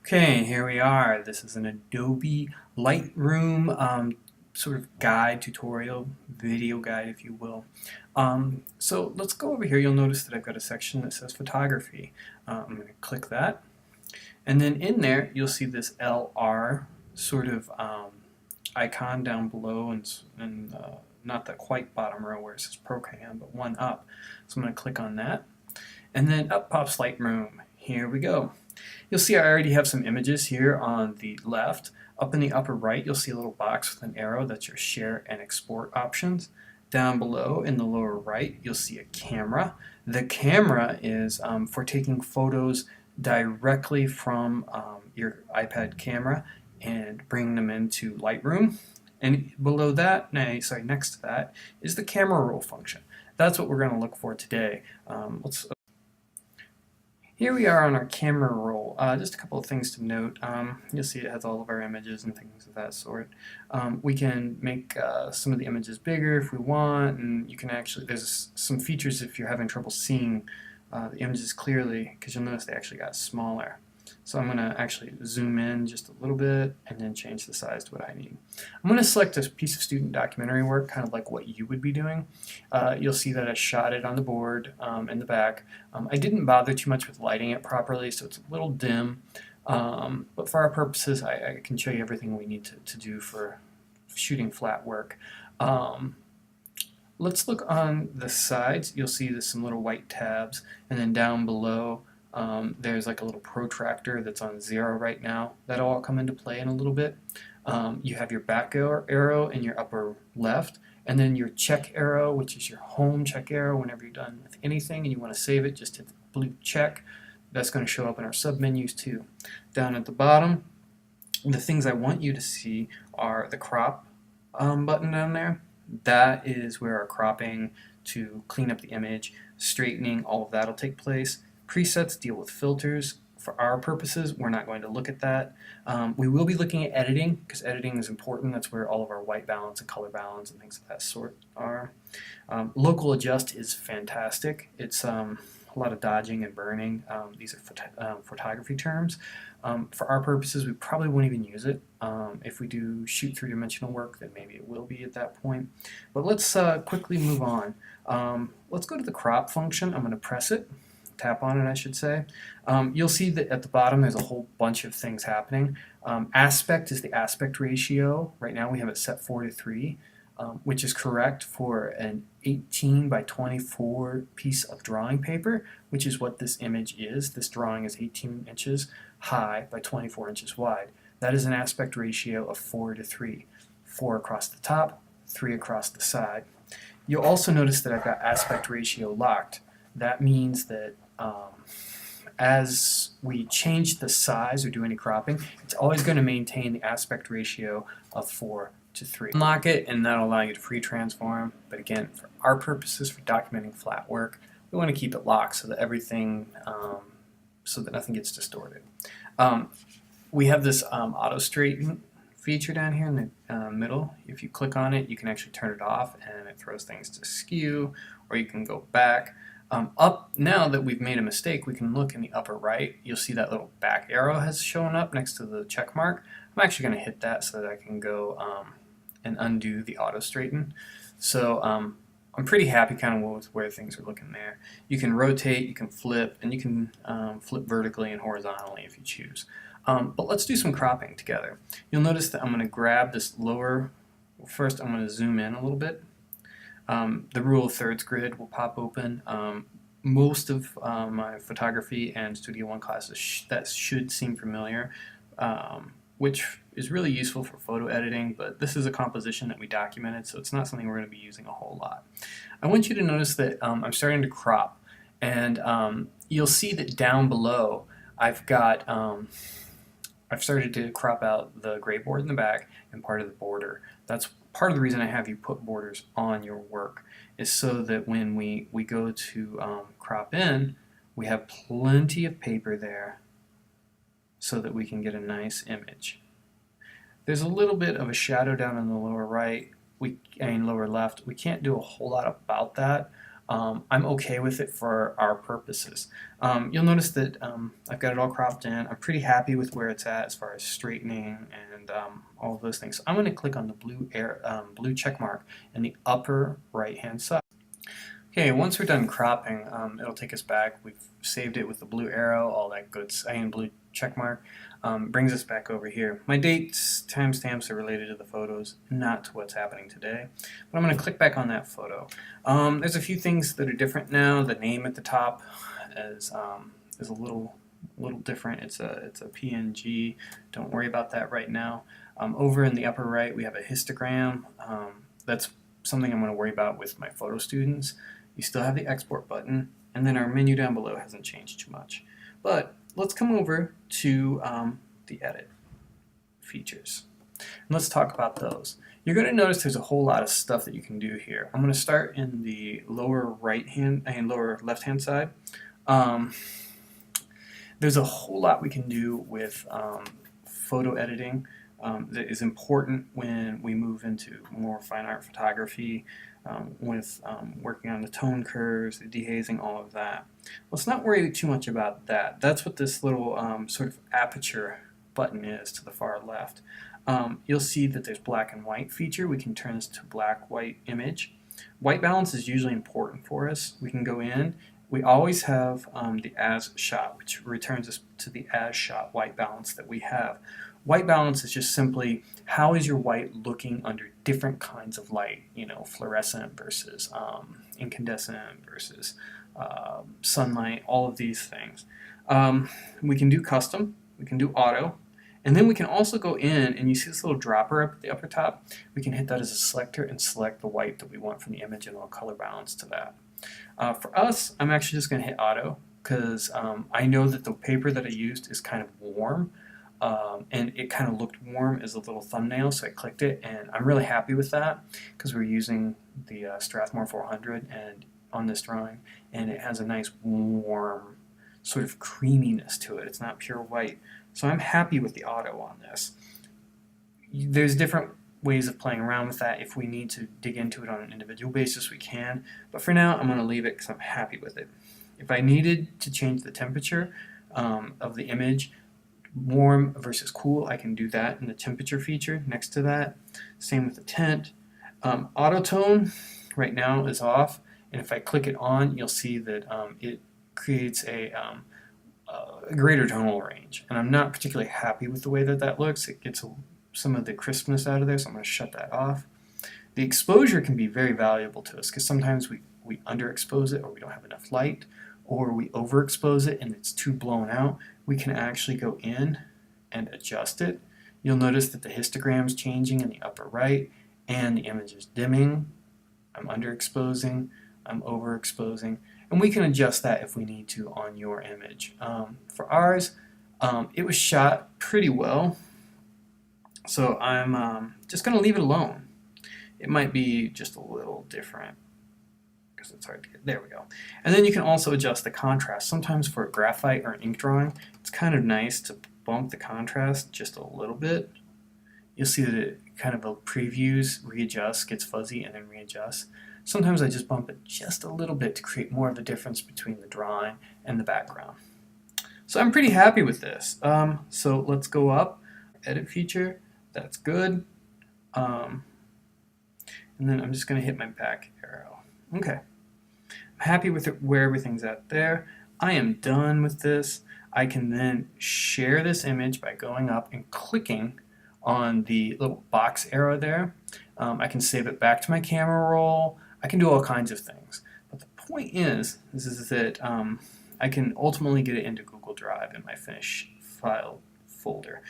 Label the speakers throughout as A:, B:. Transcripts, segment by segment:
A: Okay, here we are. This is an Adobe Lightroom sort of guide, tutorial, video guide, if you will. So let's go over here. You'll notice that I've got a section that says photography. I'm going to click that. And then in there, you'll see this LR sort of icon down below and not the quite bottom row where it says Program, but one up. So I'm going to click on that. And then up pops Lightroom. Here we go. You'll see I already have some images here on the left. Up in the upper right, you'll see a little box with an arrow. That's your share and export options. Down below in the lower right, you'll see a camera. The camera is for taking photos directly from your iPad camera and bringing them into Lightroom. And below that, next to that, is the camera roll function. That's what we're going to look for today. Here we are on our camera roll. Just a couple of things to note. You'll see it has all of our images and things of that sort. We can make some of the images bigger if we want, and you can actually, there's some features if you're having trouble seeing the images clearly, because you'll notice they actually got smaller. So I'm going to actually zoom in just a little bit and then change the size to what I need. I'm going to select a piece of student documentary work, kind of like what you would be doing. You'll see that I shot it on the board in the back. I didn't bother too much with lighting it properly, so it's a little dim. But for our purposes, I can show you everything we need to do for shooting flat work. Let's look on the sides. You'll see there's some little white tabs, and then down below there's like a little protractor that's on 0 right now. That'll all come into play in a little bit. You have your back arrow in your upper left, and then your check arrow, which is your home check arrow. Whenever you're done with anything and you want to save it, just hit the blue check. That's going to show up in our submenus too. Down at the bottom, the things I want you to see are the crop button down there. That is where our cropping to clean up the image, straightening, all of that will take place. Presets deal with filters. For our purposes, we're not going to look at that. We will be looking at editing, because editing is important. That's where all of our white balance and color balance and things of that sort are. Local adjust is fantastic. It's a lot of dodging and burning. These are photography terms. For our purposes, we probably won't even use it. If we do shoot three-dimensional work, then maybe it will be at that point. But let's quickly move on. Let's go to the crop function. I'm going to press it. Tap on it, I should say. You'll see that at the bottom there's a whole bunch of things happening. Aspect is the aspect ratio. Right now we have it set 4:3, which is correct for an 18 by 24 piece of drawing paper, which is what this image is. This drawing is 18 inches high by 24 inches wide. That is an aspect ratio of 4:3. 4 across the top, 3 across the side. You'll also notice that I've got aspect ratio locked. That means that as we change the size or do any cropping, it's always going to maintain the aspect ratio of 4:3. Unlock it, and that'll allow you to free transform. But again, for our purposes, for documenting flat work, we want to keep it locked so that everything, so that nothing gets distorted. We have this auto straighten feature down here in the middle. If you click on it, you can actually turn it off, and it throws things to skew, or you can go back. Now that we've made a mistake, we can look in the upper right. You'll see that little back arrow has shown up next to the check mark. I'm actually going to hit that so that I can go and undo the auto straighten. So I'm pretty happy kind of with where things are looking there. You can rotate, you can flip, and you can flip vertically and horizontally if you choose. But let's do some cropping together. You'll notice that I'm going to grab this lower. First, I'm going to zoom in a little bit. The rule of thirds grid will pop open. Most of my photography and Studio One classes that should seem familiar, which is really useful for photo editing, but this is a composition that we documented, so it's not something we're going to be using a whole lot. I want you to notice that I'm starting to crop, and you'll see that down below I've started to crop out the gray board in the back and part of the border. That's part of the reason I have you put borders on your work, is so that when we go to crop in, we have plenty of paper there so that we can get a nice image. There's a little bit of a shadow down in the lower right, lower left. We can't do a whole lot about that. I'm okay with it for our purposes. You'll notice that I've got it all cropped in. I'm pretty happy with where it's at as far as straightening and all of those things. So I'm going to click on the blue check mark in the upper right hand side. Okay, once we're done cropping, it'll take us back. We've saved it with the blue arrow, all that good, and blue check mark. Brings us back over here. My dates, timestamps are related to the photos, not to what's happening today. But I'm going to click back on that photo. There's a few things that are different now. The name at the top is a little different. It's a PNG. Don't worry about that right now. Over in the upper right, we have a histogram. That's something I'm going to worry about with my photo students. You still have the export button, and then our menu down below hasn't changed too much. But let's come over to the edit features. And let's talk about those. You're going to notice there's a whole lot of stuff that you can do here. I'm going to start in the lower right hand and lower left hand side. There's a whole lot we can do with photo editing that is important when we move into more fine art photography, with working on the tone curves, the dehazing, all of that. Let's not worry too much about that. That's what this little sort of aperture button is to the far left. You'll see that there's black and white feature. We can turn this to black-white image. White balance is usually important for us. We can go in. We always have the as shot, which returns us to the as shot white balance that we have. White balance is just simply how is your white looking under different kinds of light, you know, fluorescent versus incandescent versus sunlight, all of these things. We can do custom, we can do auto, and then we can also go in and you see this little dropper up at the upper top. We can hit that as a selector and select the white that we want from the image and it'll color balance to that. For us, I'm actually just going to hit auto because I know that the paper that I used is kind of warm. And it kind of looked warm as a little thumbnail, so I clicked it, and I'm really happy with that because we're using the Strathmore 400 and on this drawing, and it has a nice warm sort of creaminess to it. It's not pure white, so I'm happy with the auto on this. There's different ways of playing around with that. If we need to dig into it on an individual basis, we can, but for now I'm going to leave it because I'm happy with it. If I needed to change the temperature of the image, warm versus cool, I can do that in the temperature feature next to that. Same with the tint. Auto tone right now is off, and if I click it on, you'll see that it creates a greater tonal range, and I'm not particularly happy with the way that that looks. It gets some of the crispness out of there, so I'm going to shut that off. The exposure can be very valuable to us because sometimes we underexpose it or we don't have enough light, or we overexpose it and it's too blown out. We can actually go in and adjust it. You'll notice that the histogram's changing in the upper right and the image is dimming. I'm underexposing, I'm overexposing, and we can adjust that if we need to on your image. For ours, it was shot pretty well, so I'm just going to leave it alone. It might be just a little different because it's hard to get. There we go. And then you can also adjust the contrast. Sometimes for a graphite or an ink drawing, it's kind of nice to bump the contrast just a little bit. You'll see that it kind of previews, readjusts, gets fuzzy, and then readjusts. Sometimes I just bump it just a little bit to create more of a difference between the drawing and the background. So I'm pretty happy with this. So let's go up, edit feature, that's good. And then I'm just going to hit my back arrow. Okay. I'm happy with it, where everything's at there. I am done with this. I can then share this image by going up and clicking on the little box arrow there. I can save it back to my camera roll. I can do all kinds of things. But the point is that I can ultimately get it into Google Drive in my finished file folder,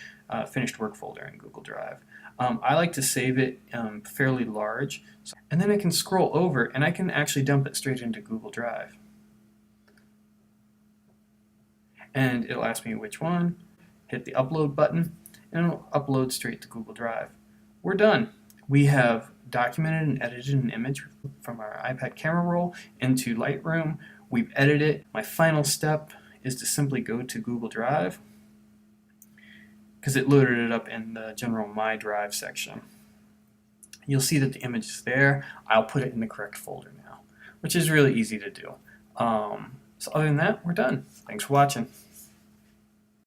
A: finished work folder in Google Drive. I like to save it fairly large, and then I can scroll over and I can actually dump it straight into Google Drive. And it'll ask me which one, hit the upload button, and it'll upload straight to Google Drive. We're done. We have documented and edited an image from our iPad camera roll into Lightroom. We've edited it. My final step is to simply go to Google Drive because it loaded it up in the general My Drive section. You'll see that the image is there. I'll put it in the correct folder now. which is really easy to do. So other than that, we're done. Thanks for watching.